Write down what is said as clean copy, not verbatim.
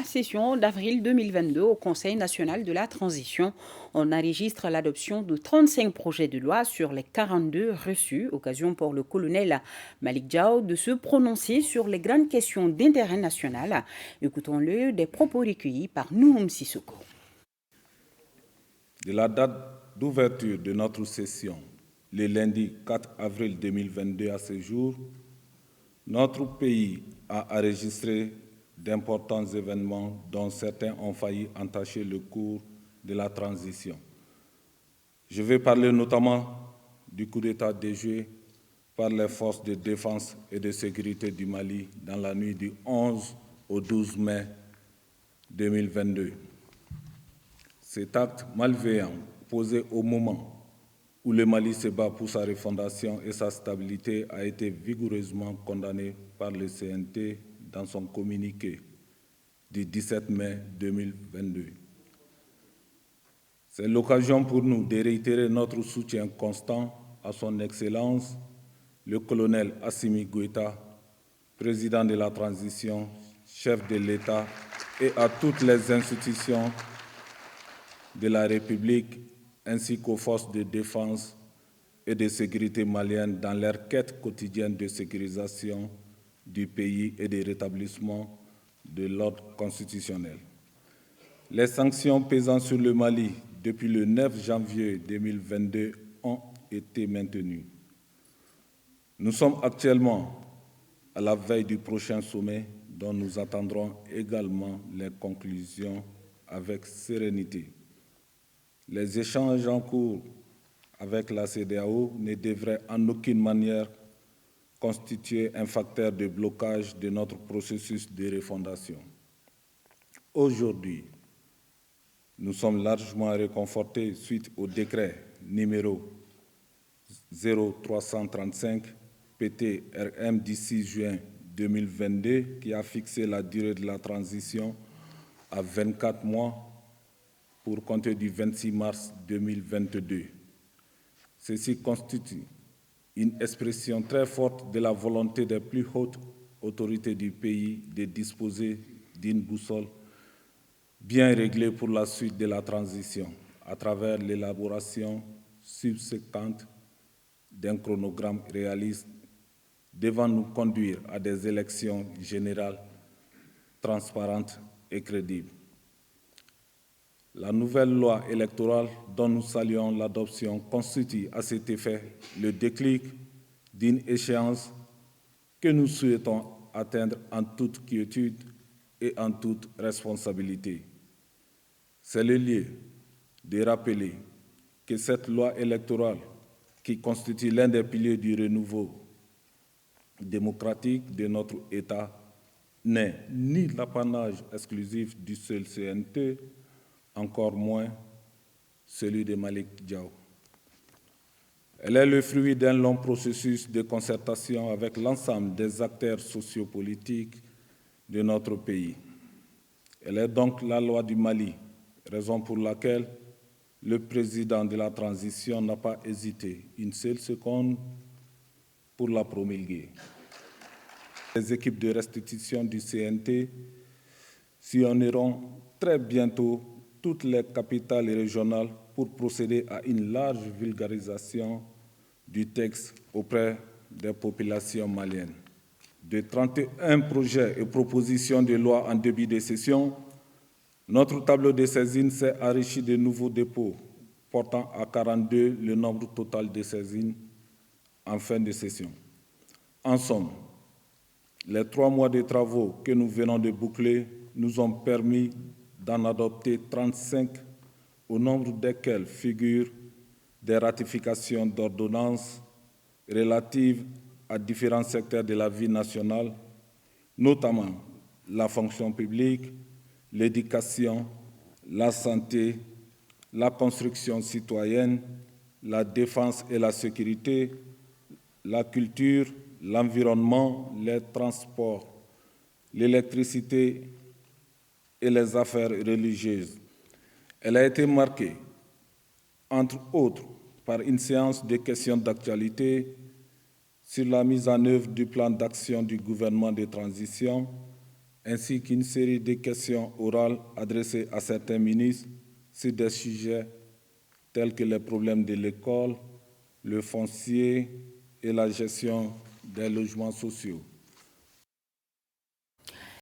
la session d'avril 2022 au Conseil national de la transition. On enregistre l'adoption de 35 projets de loi sur les 42 reçus, occasion pour le colonel Malick Diaw de se prononcer sur les grandes questions d'intérêt national. Écoutons-le des propos recueillis par Nouhoum Sissoko. De la date d'ouverture de notre session, le lundi 4 avril 2022 à ce jour, notre pays a enregistré d'importants événements dont certains ont failli entacher le cours de la transition. Je vais parler notamment du coup d'État déjoué par les forces de défense et de sécurité du Mali dans la nuit du 11 au 12 mai 2022. Cet acte malveillant, posé au moment où le Mali se bat pour sa refondation et sa stabilité, a été vigoureusement condamné par le CNT dans son communiqué du 17 mai 2022. C'est l'occasion pour nous de réitérer notre soutien constant à son Excellence, le colonel Assimi Goïta, président de la transition, chef de l'État, et à toutes les institutions de la République, ainsi qu'aux forces de défense et de sécurité maliennes dans leur quête quotidienne de sécurisation du pays et de rétablissement de l'ordre constitutionnel. Les sanctions pesant sur le Mali depuis le 9 janvier 2022 ont été maintenues. Nous sommes actuellement à la veille du prochain sommet dont nous attendrons également les conclusions avec sérénité. Les échanges en cours avec la CEDEAO ne devraient en aucune manière constituer un facteur de blocage de notre processus de refondation. Aujourd'hui, nous sommes largement réconfortés suite au décret numéro 0335 PTRM du 6 juin 2022 qui a fixé la durée de la transition à 24 mois pour compter du 26 mars 2022. Ceci constitue une expression très forte de la volonté des plus hautes autorités du pays de disposer d'une boussole bien réglée pour la suite de la transition, à travers l'élaboration subséquente d'un chronogramme réaliste devant nous conduire à des élections générales transparentes et crédibles. La nouvelle loi électorale dont nous saluons l'adoption constitue à cet effet le déclic d'une échéance que nous souhaitons atteindre en toute quiétude et en toute responsabilité. C'est le lieu de rappeler que cette loi électorale, qui constitue l'un des piliers du renouveau démocratique de notre État, n'est ni l'apanage exclusif du seul CNT, encore moins celui de Malick Diaw. Elle est le fruit d'un long processus de concertation avec l'ensemble des acteurs sociopolitiques de notre pays. Elle est donc la loi du Mali, raison pour laquelle le président de la transition n'a pas hésité une seule seconde pour la promulguer. Les équipes de restitution du CNT sillonneront très bientôt toutes les capitales régionales pour procéder à une large vulgarisation du texte auprès des populations maliennes. De 31 projets et propositions de loi en début de session, notre tableau de saisine s'est enrichi de nouveaux dépôts, portant à 42 le nombre total de saisines en fin de session. En somme, les 3 mois de travaux que nous venons de boucler nous ont permis d'en adopter 35, au nombre desquels figurent des ratifications d'ordonnances relatives à différents secteurs de la vie nationale, notamment la fonction publique, l'éducation, la santé, la construction citoyenne, la défense et la sécurité, la culture, l'environnement, les transports, l'électricité et les affaires religieuses. Elle a été marquée, entre autres, par une séance de questions d'actualité sur la mise en œuvre du plan d'action du gouvernement de transition ainsi qu'une série de questions orales adressées à certains ministres sur des sujets tels que les problèmes de l'école, le foncier et la gestion des logements sociaux.